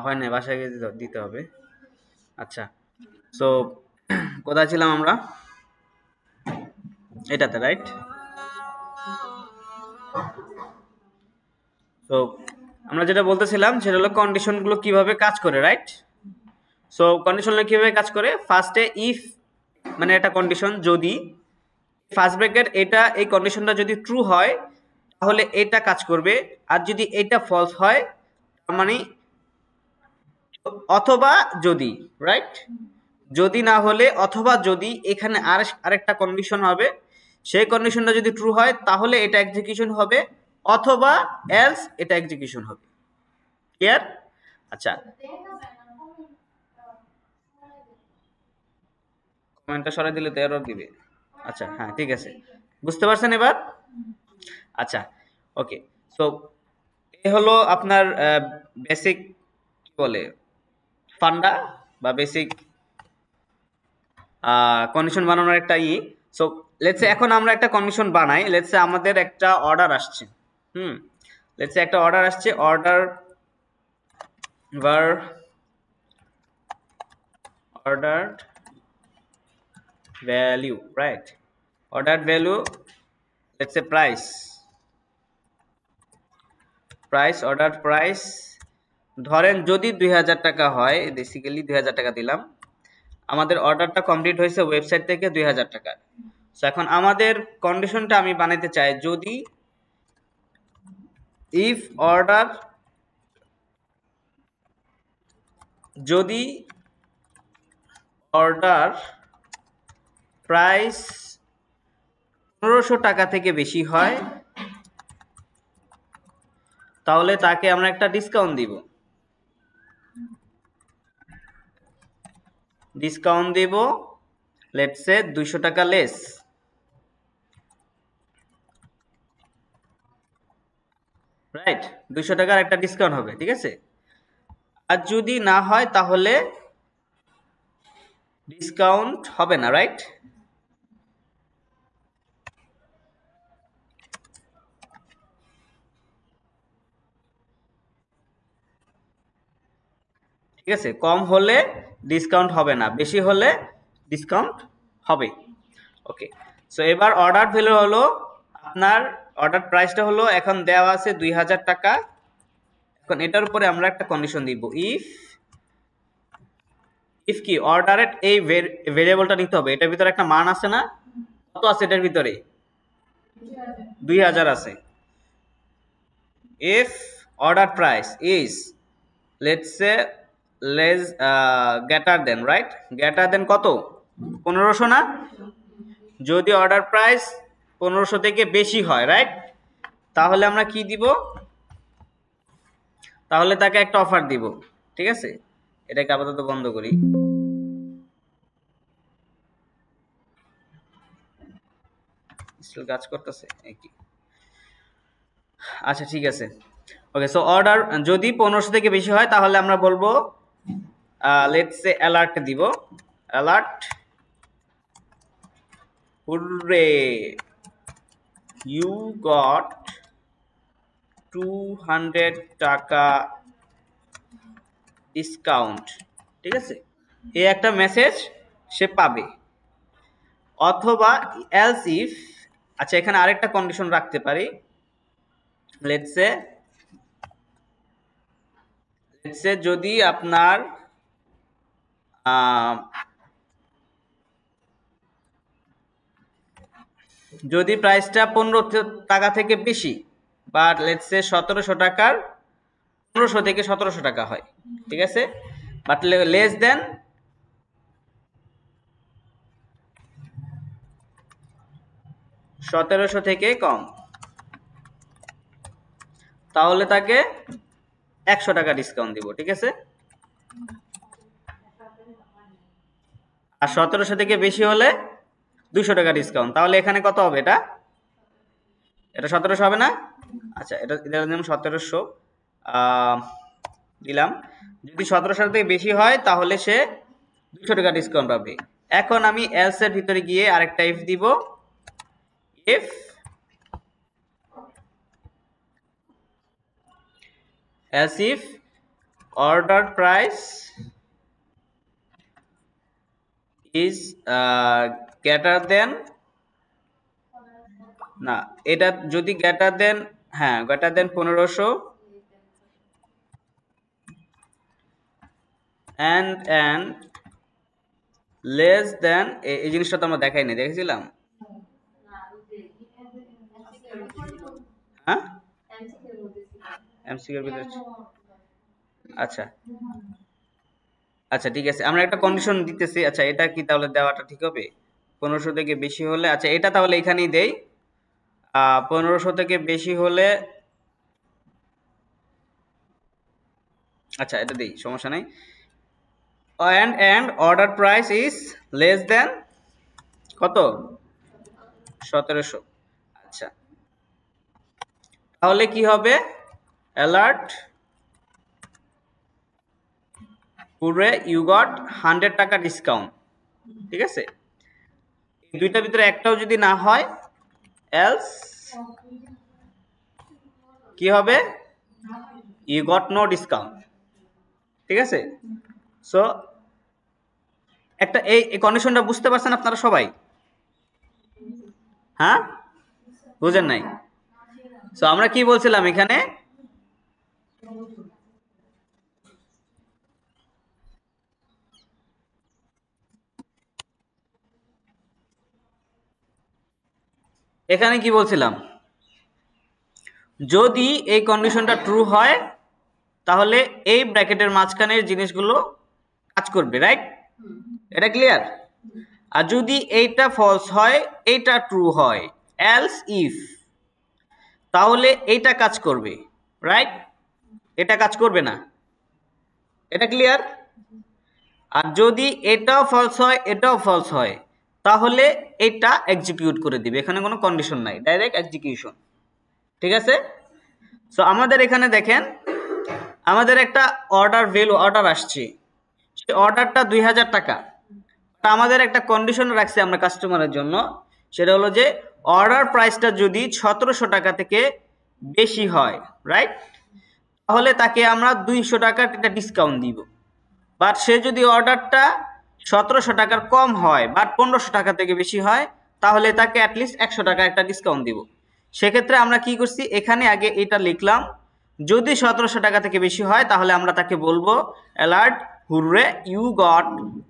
হয় না, বাসায় গিয়ে দিতে হবে। আচ্ছা, সো কোথায় ছিলাম আমরা? এটাতে, রাইট? তো আমরা যেটা বলতেছিলাম সেটা হলো কন্ডিশনগুলো কিভাবে কাজ করে, রাইট? সো কন্ডিশনগুলো কিভাবে কাজ করে? ফার্স্টে ইফ মানে একটা কন্ডিশন, যদি ফার্স্ট ব্র্যাকেট এটা, এই কন্ডিশনটা যদি ট্রু হয় তাহলে এটা কাজ করবে, আর যদি এটা ফলস হয় তার মানে অথবা যদি, রাইট? যদি না হলে অথবা যদি, এখানে আরেকটা কন্ডিশন হবে, সেই কন্ডিশনটা যদি ট্রু হয় তাহলে এটা এক্সিকিউশন হবে, অথবা এলস এটা এক্সিকিউশন হবে। ক্লিয়ার? আচ্ছা, কমেন্টটা সরাই দিলে তো এরর দিবে। আচ্ছা, হ্যাঁ, ঠিক আছে, বুঝতে পারছেন এবার? আচ্ছা, ওকে। সো এ হলো আপনার বেসিক কি বলে ফান্ডা বা বেসিক কন্ডিশন বানানোর একটা সো লেটস সে এখন আমরা একটা কন্ডিশন বানাই। লেটস সে আমাদের একটা অর্ডার আসছে, লেটস সে একটা অর্ডার আসছে, order ordered value, right? Ordered value, let's say price, ordered price ধরেন যদি 2000 টাকা হয়, বেসিক্যালি 2000 টাকা দিলাম, আমাদের অর্ডারটা কমপ্লিট হয়েছে ওয়েবসাইট থেকে 2000 টাকা। সো এখন আমাদের কন্ডিশনটা আমি বানাইতে চাই, যদি ইফ অর্ডার, যদি অর্ডার প্রাইস 1500 টাকা থেকে বেশি হয় তাহলে তাকে আমরা একটা ডিসকাউন্ট দিব। লেটস সে 200 টাকা লেস, রাইট? 200 টাকার একটা ডিসকাউন্ট হবে, ঠিক আছে? আর যদি না হয় তাহলে ডিসকাউন্ট হবে না, রাইট? ঠিক আছে, কম হলে ডিসকাউন্ট হবে না, বেশি হলে ডিসকাউন্ট হবে। ওকে, সো এবার অর্ডার ভ্যালু হলো আপনার, অর্ডার প্রাইসটা হলো এখন দেওয়া আছে 2000 টাকা। এখন এটার উপরে আমরা একটা কন্ডিশন দিব, ইফ কি অর্ডারের এই ভেরিয়েবলটা নিতে হবে, এটার ভিতরে একটা মান আছে না? কত আছে এটার ভিতরে? 2000 আছে। if order price is, let's say, less greater than, right? greater than কত? 1500 না? যদি অর্ডার প্রাইস 1500 থেকে বেশি হয়, রাইট? তাহলে আমরা কি দিব? তাহলে তাকে একটা অফার দিব, ঠিক আছে? এটাকে আপাতত বন্ধ করি। স্টিল কাজ করতেছে কি? আচ্ছা, ঠিক আছে, ওকে। সো অর্ডার যদি 1500 থেকে বেশি হয় তাহলে আমরা বলবো লেটস সে অ্যালার্ট দিব, অ্যালার্ট, হুররে, ইউ গট 200 টাকা ডিসকাউন্ট, ঠিক আছে? এই একটা মেসেজ সে পাবে। অথবা এলস ইফ, আচ্ছা এখানে আরেকটা কন্ডিশন রাখতে পারি, লেটস সে যদি আপনার যদি প্রাইসটা 1500 টাকা থেকে বেশি, বা লেটস সে 1700 টাকার 1500 থেকে 1700 টাকা হয়, ঠিক আছে? বাট লেস দেন 1700 থেকে কম, তাহলে তাকে 100 টাকা ডিসকাউন্ট দিব, ঠিক আছে? আর 1700 থেকে বেশি হলে 200 টাকা ডিসকাউন্ট, তাহলে এখানে কত হবে? এটা 1700 হবে না? আচ্ছা, এটা দিলাম 1700 দিলাম। যদি 1700 থেকে বেশি হয় তাহলে সে 200 টাকা ডিসকাউন্ট পাবে। এখন আমি এলস এর ভিতরে গিয়ে আরেকটা ইফ দিব, if as if order price is greater than, না এটা যদি greater than, হ্যাঁ greater than 1500 and less than, এই জিনিসটা তো আমরা দেখাইনি, দেখেছিলাম? হ্যাঁ এমসিকিউর ভিতরে, আচ্ছা আচ্ছা ঠিক আছে, আমরা একটা কন্ডিশন দিতেছি। আচ্ছা এটা কি তাহলে দেওয়াটা ঠিক হবে? 1500 থেকে বেশি হলে, আচ্ছা এটা তাহলে এখানেই দেই। 1500 থেকে বেশি হলে, আচ্ছা এটা দেই, সমস্যা নাই। and order price is less than কত? 1700। আচ্ছা তাহলে কি হবে? অ্যালার্ট পুরে ইউ গট 100 টাকা ডিসকাউন্ট। ঠিক আছে, এই দুইটার ভিতরে একটাও যদি না হয়, এলস কি হবে? You got no discount. ঠিক আছে, সো একটা এই কন্ডিশনটা বুঝতে পারছেন আপনারা সবাই? হ্যাঁ বুঝেন নাই? সো আমরা কি বলছিলাম এখানে, এখানে কি বলছিলাম, যদি এই কন্ডিশনটা ট্রু হয় তাহলে এই ব্র্যাকেটের মাঝখানের জিনিসগুলো কাজ করবে, রাইট? এটা ক্লিয়ার? আর যদি এইটা ফলস হয়, এইটা ট্রু হয়, এলস ইফ, তাহলে এইটা কাজ করবে, রাইট? এটা কাজ করবে না। এটা ক্লিয়ার? আর যদি এটাও ফলস হয়, এটাও ফলস হয়, তাহলে এটা এক্সিকিউট করে দিবে, এখানে কোনো কন্ডিশন নাই, ডাইরেক্ট এক্সিকিউশন। ঠিক আছে, সো আমাদের এখানে দেখেন, আমাদের একটা অর্ডার আসছে, সেই অর্ডারটা 2000 টাকা। আমাদের একটা কন্ডিশন রাখছি আমরা কাস্টমারের জন্য, সেটা হলো যে অর্ডার প্রাইসটা যদি 1700 টাকা থেকে বেশি হয়, রাইট, তাহলে তাকে আমরা 200 টাকার একটা ডিসকাউন্ট দিব। বাট সে যদি অর্ডারটা 1700 টাকার কম হয়, বাট 1500 টাকা থেকে বেশি হয়, তাহলে তাকে অ্যাটলিস্ট 100 টাকা একটা ডিসকাউন্ট দিব। সেক্ষেত্রে আমরা কি করছি, এখানে আগে এটা লিখলাম, যদি 1700 টাকা থেকে বেশি হয় তাহলে আমরা তাকে বলবো অ্যালার্ট হুররে ইউ গট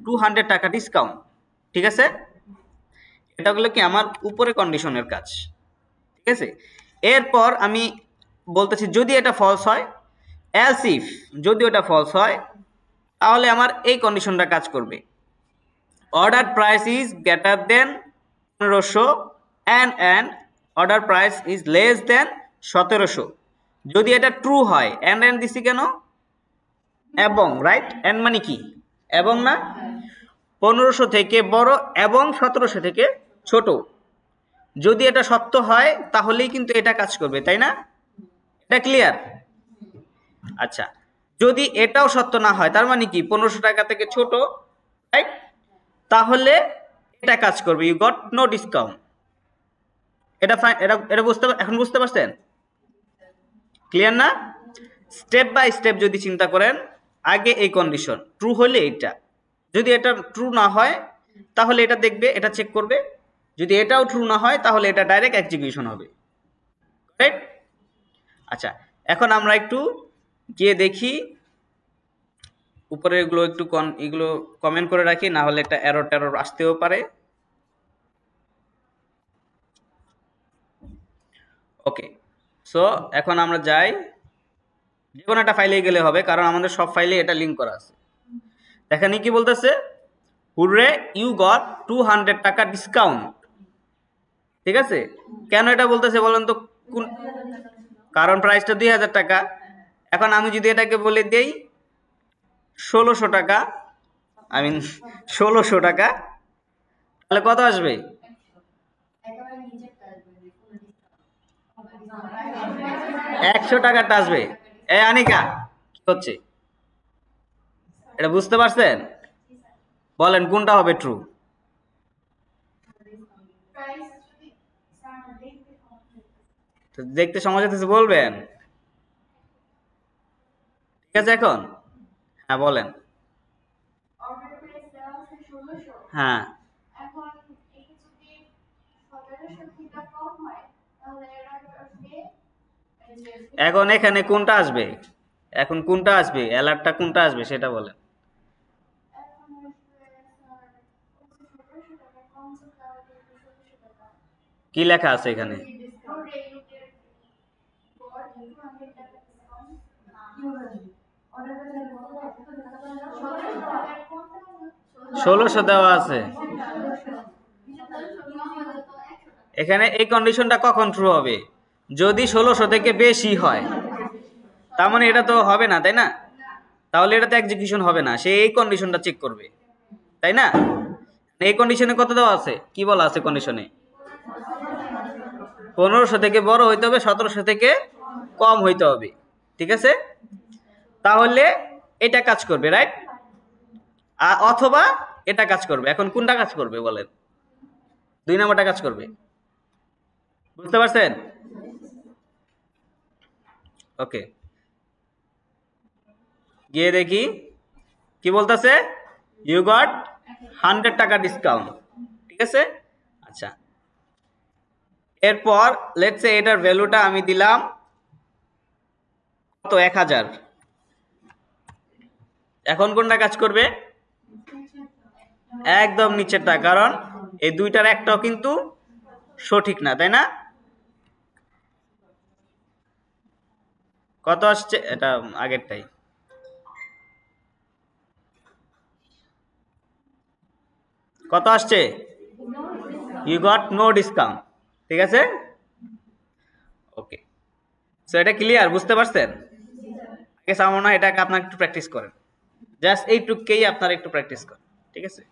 200 টাকা ডিসকাউন্ট। ঠিক আছে, এটা হলো কি আমার উপরে কন্ডিশনের কাজ। ঠিক আছে, এরপর আমি বলতেছি যদি এটা ফলস হয়, এলস ইফ, যদি ওটা ফলস হয় তাহলে আমার এই কন্ডিশনটা কাজ করবে, order price is greater than 1500 and order price is less than 1700। যদি এটা ট্রু হয়, এন্ড দিছি কেন? এবং, রাইট? এন্ড মানে কি? এবং না? 1500 থেকে বড় এবং 1700 থেকে ছোট। যদি এটা সত্য হয় তাহলেই কিন্তু এটা কাজ করবে, তাই না? এটা ক্লিয়ার? আচ্ছা, যদি এটাও সত্য না হয়, তার মানে কি 1500 টাকা থেকে ছোট, রাইট, তাহলে এটা কাজ করবে, ইউ গট নো ডিসকাউন্ট। এটা এটা এখন বুঝতে পারছেন? ক্লিয়ার না? স্টেপ বাই স্টেপ যদি চিন্তা করেন, আগে এই কন্ডিশন ট্রু হলে এটা, যদি এটা ট্রু না হয় তাহলে এটা দেখবে, এটা চেক করবে, যদি এটাও ট্রু না হয় তাহলে এটা ডাইরেক্ট এক্সিকিউশন হবে, রাইট? আচ্ছা, এখন আমরা একটু গিয়ে দেখি, উপরে এগুলো একটু এগুলো কমেন্ট করে রাখি, না হলে একটা এরর আসতেও পারে। ওকে, সো এখন আমরা যাই, যে কোনো একটা ফাইলে গেলে হবে, কারণ আমাদের সব ফাইলে এটা লিঙ্ক করা আছে। দেখেন কি বলতেছে, হুররে ইউ গট 200 টাকা ডিসকাউন্ট। ঠিক আছে, কেন এটা বলতেছে বলেন তো? কোন কারণ? প্রাইসটা 2000 টাকা। এখন আমি যদি এটাকে বলে দেই 1600 টাকা, আই মিন 1600 টাকা, তাহলে কত আসবে? 100 টাকাটা আসবে। এই আনিকা কি হচ্ছে, এটা বুঝতে পারছেন? বলেন কোনটা হবে ট্রু? দেখতে সমস্যা হচ্ছে বলবেন। আছে এখন? হ্যাঁ বলেন। হ্যাঁ এখন এখানে কোনটা আসবে? এখন কোনটা আসবে? অ্যালার্টটা কোনটা আসবে সেটা বলেন। কি লেখা আছে এখানে? 1600 দেওয়া আছে। এখানে এই কন্ডিশনটা কখন ট্রু হবে? যদি 1600 থেকে বেশি হয়, তার মানে এটা তো হবে না, তাই না? তাহলে এটা তো এক্সিকিউশন হবে না, সে এই কন্ডিশনটা চেক করবে, তাই না? এই কন্ডিশনে কত দেওয়া আছে? কি বলা আছে কন্ডিশনে? 1500 থেকে বড় হইতে হবে, 1700 থেকে কম হইতে হবে, ঠিক আছে? তাহলে এটা কাজ করবে, রাইট? অথবা এটা কাজ করবে। এখন কোনটা কাজ করবে বলেন? 2 নাম্বারটা কাজ করবে, বুঝতে পারছেন? ওকে, গিয়ে দেখি কি বলতেছে। ইউ গট 100 টাকা ডিসকাউন্ট, ঠিক আছে? আচ্ছা, এরপর লেটস সে এটার ভ্যালুটা আমি দিলাম কত, 1000। এখন কোনটা কাজ করবে? একদম নিচেরটা, কারণ এই দুইটার একটাও কিন্তু সঠিক না, তাই না? কত আসছে? এটা আগেরটাই। কত আসছে? ইউ গট নো ডিসকাউন্ট, ঠিক আছে? ওকে, সো এটা ক্লিয়ার, বুঝতে পারছেন? আগে সামনে এটাকে আপনার একটু প্র্যাকটিস করেন, জাস্ট এইটুকুকেই আপনার একটু প্র্যাকটিস করেন, ঠিক আছে?